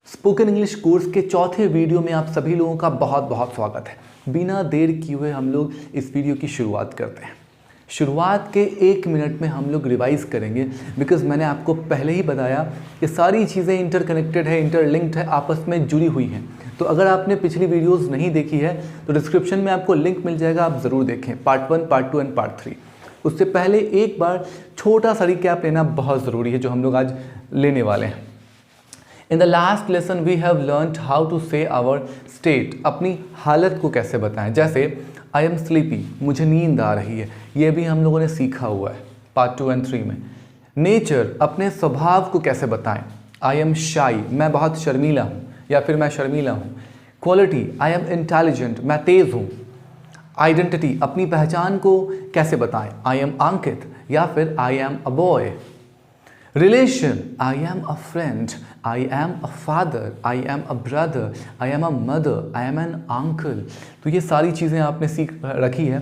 Spoken English course के चौथे video में आप सभी लोगों का बहुत बहुत स्वागत है। बिना देर किए हुए हम लोग इस वीडियो की शुरुआत करते हैं। शुरुआत के 1 मिनट में हम लोग रिवाइज करेंगे, बिकॉज मैंने आपको पहले ही बताया कि सारी चीज़ें इंटरकनेक्टेड है, इंटरलिंक्ड है, आपस में जुड़ी हुई हैं। तो अगर आपने पिछली वीडियोज़ नहीं देखी है तो डिस्क्रिप्शन में आपको लिंक मिल जाएगा, आप ज़रूर देखें, पार्ट 1, पार्ट 2 एंड पार्ट 3। उससे पहले एक बार छोटा सा रिकैप लेना बहुत ज़रूरी है जो हम लोग आज लेने वाले हैं। In the last lesson we have learned how to say our state, अपनी हालत को कैसे बताएं। जैसे I am sleepy, मुझे नींद आ रही है, ये भी हम लोगों ने सीखा हुआ है पार्ट 2 एंड 3 में। नेचर, अपने स्वभाव को कैसे बताएं। I am shy, मैं बहुत शर्मीला हूँ या फिर मैं शर्मीला हूँ। क्वालिटी, I am intelligent, मैं तेज़ हूँ। आइडेंटिटी, अपनी पहचान को कैसे बताएं। I am अंकित या फिर I am a boy। Relation, I am a friend, I am a father, I am a brother, I am a mother, I am an uncle. तो ये सारी चीज़ें आपने सीख रखी है।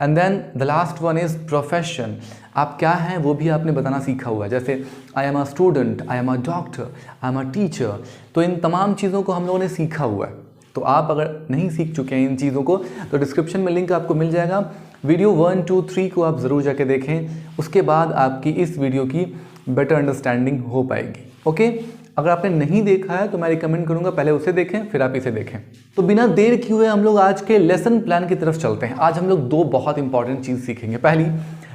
And then the last one is profession, आप क्या हैं वो भी आपने बताना सीखा हुआ है। जैसे आई am a student, I am a doctor, I am a teacher. तो इन तमाम चीज़ों को हम लोगों ने सीखा हुआ है। तो आप अगर नहीं सीख चुके हैं इन चीज़ों को तो डिस्क्रिप्शन में लिंक आपको मिल जाएगा। वीडियो 1, 2, 3 को आप ज़रूर जाके देखें, उसके बाद आपकी इस वीडियो की बेटर अंडरस्टैंडिंग हो पाएगी। ओके, अगर आपने नहीं देखा है तो मैं रिकमेंड करूंगा पहले उसे देखें फिर आप इसे देखें। तो बिना देर किए हुए हम लोग आज के लेसन प्लान की तरफ चलते हैं। आज हम लोग 2 बहुत इंपॉर्टेंट चीज़ सीखेंगे। पहली,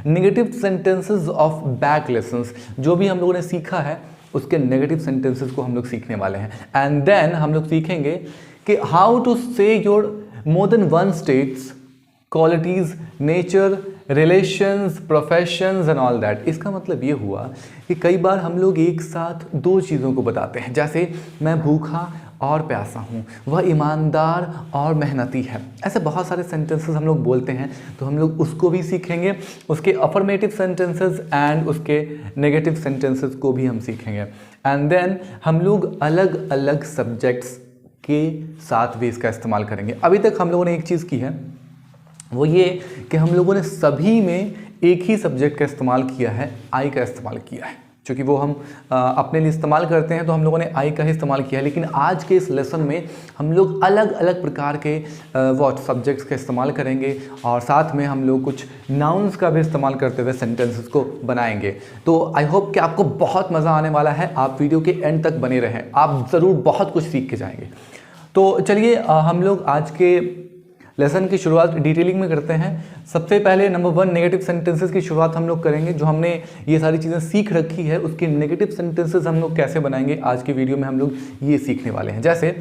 negative sentences of back lessons, जो भी हम लोगों ने सीखा है उसके नेगेटिव सेंटेंसेस को हम लोग सीखने वाले हैं। एंड देन हम लोग सीखेंगे कि हाउ टू से your more than 1 states, qualities, nature, relations, professions and all that. इसका मतलब ये हुआ कि कई बार हम लोग एक साथ 2 चीज़ों को बताते हैं। जैसे मैं भूखा और प्यासा हूँ, वह ईमानदार और मेहनती है। ऐसे बहुत सारे सेंटेंसेस हम लोग बोलते हैं, तो हम लोग उसको भी सीखेंगे, उसके अफर्मेटिव सेंटेंसेस एंड उसके नेगेटिव सेंटेंसेस को भी हम सीखेंगे। एंड देन हम लोग अलग अलग सब्जेक्ट्स के साथ भी इसका इस्तेमाल करेंगे। अभी तक हम लोगों ने एक चीज़ की है, वो ये कि हम लोगों ने सभी में एक ही सब्जेक्ट का इस्तेमाल किया है, आई का इस्तेमाल किया है। क्योंकि वो हम अपने लिए इस्तेमाल करते हैं तो हम लोगों ने आई का ही इस्तेमाल किया है। लेकिन आज के इस लेसन में हम लोग अलग अलग प्रकार के सब्जेक्ट्स का इस्तेमाल करेंगे और साथ में हम लोग कुछ नाउन्स का भी इस्तेमाल करते हुए सेंटेंसेस को बनाएंगे। तो आई होप कि आपको बहुत मज़ा आने वाला है। आप वीडियो के एंड तक बने रहें, आप ज़रूर बहुत कुछ सीख के जाएंगे। तो चलिए हम लोग आज के लेसन की शुरुआत डिटेलिंग में करते हैं। सबसे पहले नंबर 1, नेगेटिव सेंटेंसेस की शुरुआत हम लोग करेंगे। जो हमने ये सारी चीज़ें सीख रखी है उसके नेगेटिव सेंटेंसेस हम लोग कैसे बनाएंगे, आज की वीडियो में हम लोग ये सीखने वाले हैं। जैसे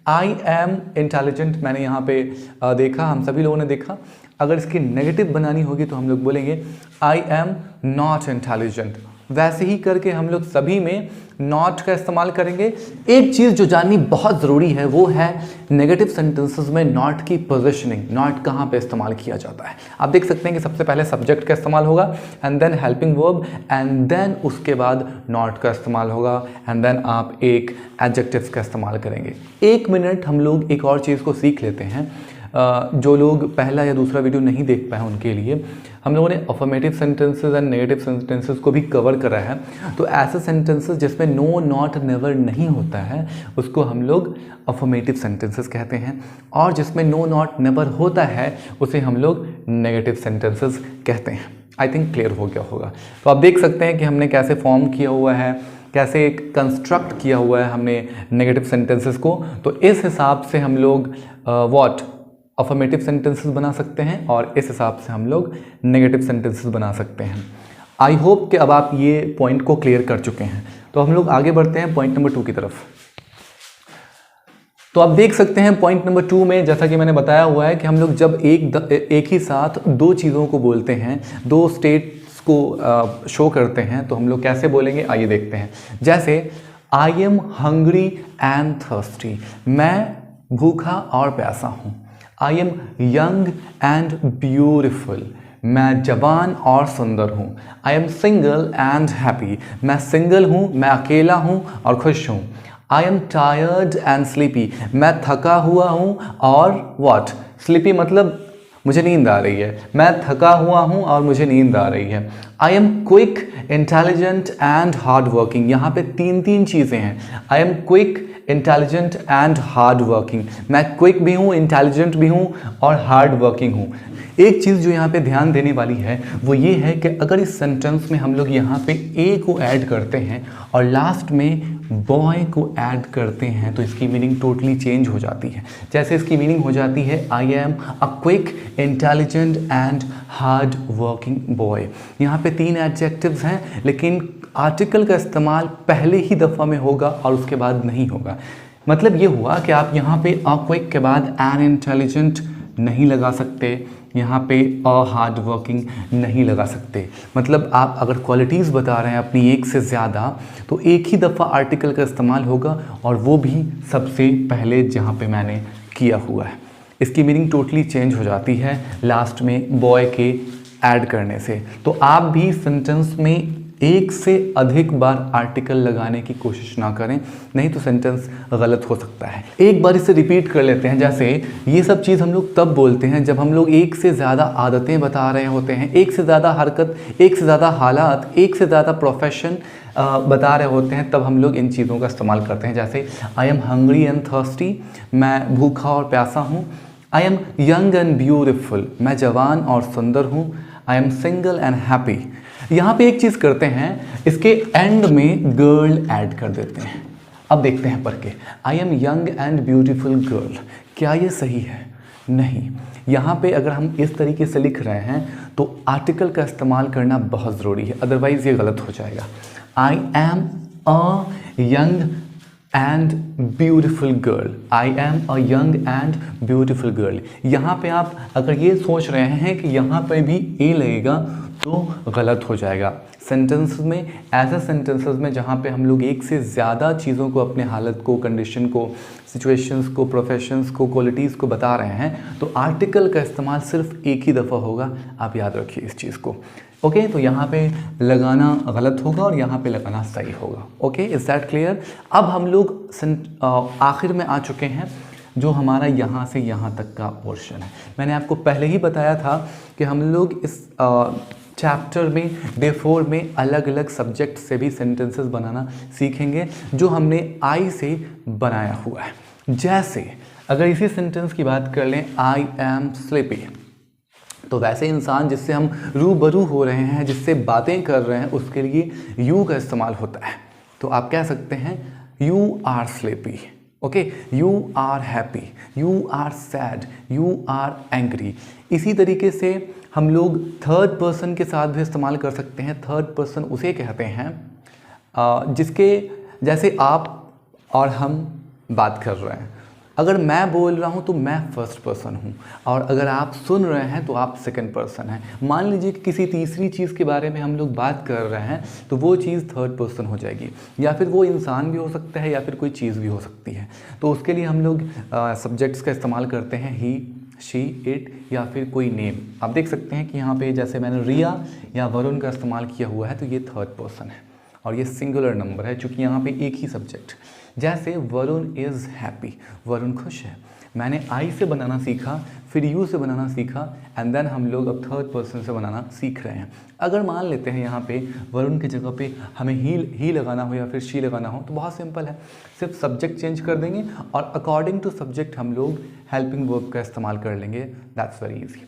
आई एम इंटेलिजेंट, मैंने यहाँ पे देखा, हम सभी लोगों ने देखा। अगर इसकी नेगेटिव बनानी होगी तो हम लोग बोलेंगे आई एम नॉट इंटेलिजेंट। वैसे ही करके हम लोग सभी में नॉट का इस्तेमाल करेंगे। एक चीज़ जो जाननी बहुत ज़रूरी है वो है नेगेटिव सेंटेंसेस में नॉट की पोजीशनिंग, नॉट कहाँ पे इस्तेमाल किया जाता है। आप देख सकते हैं कि सबसे पहले सब्जेक्ट का इस्तेमाल होगा and then helping verb and then उसके बाद नॉट का इस्तेमाल होगा एंड देन आप एक एडजेक्टिव्स का इस्तेमाल करेंगे। 1 मिनट हम लोग एक और चीज़ को सीख लेते हैं। जो लोग पहला या दूसरा वीडियो नहीं देख पाए उनके लिए हम लोगों ने affirmative sentences and negative sentences को भी कवर करा है। तो ऐसे सेंटेंसेस जिसमें नो, नॉट, नेवर नहीं होता है उसको हम लोग अफर्मेटिव सेंटेंसेस कहते हैं, और जिसमें नो, नॉट, नेवर होता है उसे हम लोग नेगेटिव सेंटेंसेस कहते हैं। आई थिंक क्लियर हो गया होगा। तो आप देख सकते हैं कि हमने कैसे फॉर्म किया हुआ है, कैसे कंस्ट्रक्ट किया हुआ है हमने नेगेटिव सेंटेंसेस को। तो इस हिसाब से हम लोग अफर्मेटिव सेंटेंसेस बना सकते हैं और इस हिसाब से हम लोग नेगेटिव सेंटेंसेस बना सकते हैं। आई होप कि अब आप ये पॉइंट को क्लियर कर चुके हैं। तो हम लोग आगे बढ़ते हैं पॉइंट नंबर 2 की तरफ। तो आप देख सकते हैं पॉइंट नंबर 2 में, जैसा कि मैंने बताया हुआ है कि हम लोग जब एक ही साथ 2 चीज़ों को बोलते हैं, 2 स्टेट्स को शो करते हैं, तो हम लोग कैसे बोलेंगे आइए देखते हैं। जैसे I am hungry and thirsty, मैं भूखा और प्यासा हूँ। I am young and beautiful, मैं जवान और सुंदर हूँ। I am single and happy, मैं सिंगल हूँ, मैं अकेला हूँ और खुश हूँ। I am tired and sleepy, मैं थका हुआ हूँ और व्हाट, स्लीपी मतलब मुझे नींद आ रही है, मैं थका हुआ हूँ और मुझे नींद आ रही है। I am quick, intelligent and hard working, यहाँ पे 3 चीज़ें हैं। I am quick, intelligent and hard working. मैं क्विक भी हूँ, इंटेलिजेंट भी हूँ और हार्ड वर्किंग हूँ। एक चीज़ जो यहाँ पे ध्यान देने वाली है वो ये है कि अगर इस सेंटेंस में हम लोग यहाँ पे ए को ऐड करते हैं और लास्ट में बॉय को ऐड करते हैं तो इसकी मीनिंग टोटली चेंज हो जाती है। जैसे इसकी मीनिंग हो जाती है आई am a quick, intelligent and hard working boy. यहाँ पे 3 एडजेक्टिव्स हैं, लेकिन आर्टिकल का इस्तेमाल पहले ही दफ़ा में होगा और उसके बाद नहीं होगा। मतलब ये हुआ कि आप यहाँ पे अ क्विक के बाद एन इंटेलिजेंट नहीं लगा सकते, यहाँ पे अ हार्ड वर्किंग नहीं लगा सकते। मतलब आप अगर क्वालिटीज़ बता रहे हैं अपनी एक से ज़्यादा तो एक ही दफ़ा आर्टिकल का इस्तेमाल होगा और वो भी सबसे पहले जहाँ पे मैंने किया हुआ है। इसकी मीनिंग टोटली चेंज हो जाती है लास्ट में बॉय के ऐड करने से। तो आप भी सेंटेंस में एक से अधिक बार आर्टिकल लगाने की कोशिश ना करें, नहीं तो सेंटेंस गलत हो सकता है। एक बार इसे रिपीट कर लेते हैं। जैसे ये सब चीज़ हम लोग तब बोलते हैं जब हम लोग एक से ज़्यादा आदतें बता रहे होते हैं, एक से ज़्यादा हरकत, एक से ज़्यादा हालात, एक से ज़्यादा प्रोफेशन बता रहे होते हैं, तब हम लोग इन चीज़ों का इस्तेमाल करते हैं। जैसे I am hungry and thirsty, मैं भूखा और प्यासा हूँ। I am young and beautiful, मैं जवान और सुंदर हूँ। I am single and happy. यहाँ पे एक चीज़ करते हैं, इसके एंड में गर्ल ऐड कर देते हैं। अब देखते हैं पढ़ के, I am young and beautiful girl. क्या ये सही है? नहीं। यहाँ पे अगर हम इस तरीके से लिख रहे हैं तो आर्टिकल का इस्तेमाल करना बहुत ज़रूरी है, अदरवाइज़ ये गलत हो जाएगा। आई am a young and beautiful girl, I am a young and beautiful girl. यहाँ पे आप अगर ये सोच रहे हैं कि यहाँ पे भी ए लगेगा तो गलत हो जाएगा। सेंटेंस में, ऐसे सेंटेंसेस में जहाँ पे हम लोग एक से ज़्यादा चीज़ों को, अपने हालत को, कंडीशन को, सिचुएशंस को, प्रोफेशंस को, क्वालिटीज़ को बता रहे हैं तो आर्टिकल का इस्तेमाल सिर्फ एक ही दफ़ा होगा। आप याद रखिए इस चीज़ को। ओके, तो यहाँ पे लगाना गलत होगा और यहाँ पे लगाना सही होगा। Okay, is that clear? अब हम लोग आखिर में आ चुके हैं, जो हमारा यहाँ से यहाँ तक का पोर्शन है। मैंने आपको पहले ही बताया था कि हम लोग इस चैप्टर में डे 4 में अलग अलग सब्जेक्ट से भी सेंटेंसेस बनाना सीखेंगे जो हमने आई से बनाया हुआ है। जैसे अगर इसी सेंटेंस की बात कर लें, आई एम स्लीपी, तो वैसे इंसान जिससे हम रूबरू हो रहे हैं, जिससे बातें कर रहे हैं, उसके लिए यू का इस्तेमाल होता है। तो आप कह सकते हैं you are sleepy. Okay, you are happy, you are sad, you are angry. इसी तरीके से हम लोग थर्ड पर्सन के साथ भी इस्तेमाल कर सकते हैं। थर्ड पर्सन उसे कहते हैं जिसके, जैसे आप और हम बात कर रहे हैं। अगर मैं बोल रहा हूँ तो मैं फर्स्ट पर्सन हूँ और अगर आप सुन रहे हैं तो आप सेकंड पर्सन हैं। मान लीजिए कि किसी तीसरी चीज़ के बारे में हम लोग बात कर रहे हैं तो वो चीज़ थर्ड पर्सन हो जाएगी, या फिर वो इंसान भी हो सकता है या फिर कोई चीज़ भी हो सकती है। तो उसके लिए हम लोग सब्जेक्ट्स का इस्तेमाल करते हैं ही, शी, इट या फिर कोई नेम। आप देख सकते हैं कि यहाँ पे जैसे मैंने रिया या वरुण का इस्तेमाल किया हुआ है तो ये थर्ड पर्सन है और ये सिंगुलर नंबर है चूँकि यहाँ पे एक ही सब्जेक्ट। जैसे वरुण इज़ हैप्पी, वरुण खुश है। मैंने आई से बनाना सीखा, फिर यू से बनाना सीखा एंड देन हम लोग अब थर्ड पर्सन से बनाना सीख रहे हैं। अगर मान लेते हैं यहाँ पे वरुण की जगह पे हमें ही लगाना हो या फिर शी लगाना हो तो बहुत सिंपल है, सिर्फ सब्जेक्ट चेंज कर देंगे और अकॉर्डिंग टू सब्जेक्ट हम लोग हेल्पिंग वर्ब का इस्तेमाल कर लेंगे। That's very easy.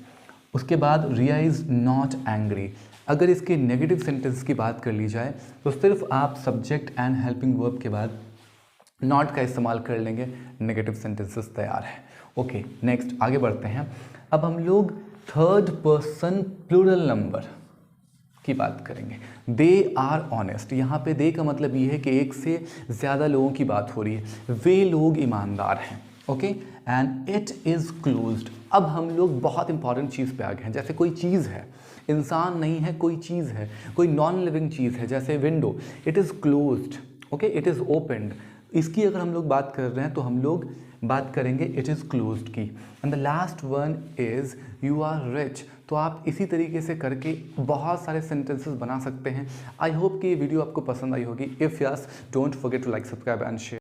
उसके बाद रिया इज़ नॉट एंग्री। अगर इसके नेगेटिव सेंटेंस की बात कर ली जाए तो सिर्फ आप सब्जेक्ट एंड हेल्पिंग वर्ब के बाद नॉट का इस्तेमाल कर लेंगे, नेगेटिव सेंटेंसेस तैयार है। ओके, नेक्स्ट आगे बढ़ते हैं। अब हम लोग थर्ड पर्सन प्लूरल नंबर की बात करेंगे। They are honest. यहाँ पे दे का मतलब ये है कि एक से ज़्यादा लोगों की बात हो रही है, वे लोग ईमानदार हैं। Okay, and it is closed. अब हम लोग बहुत इंपॉर्टेंट चीज़ पे आ गए हैं। जैसे कोई चीज़ है, इंसान नहीं है, कोई चीज़ है, कोई नॉन लिविंग चीज़ है। जैसे window, it is closed. Okay, it is opened. इसकी अगर हम लोग बात कर रहे हैं तो हम लोग बात करेंगे इट इज़ क्लोज्ड की। And the last one is you are rich. तो आप इसी तरीके से करके बहुत सारे सेंटेंसेस बना सकते हैं। आई होप कि ये वीडियो आपको पसंद आई होगी। If yes, don't forget to like, subscribe and share.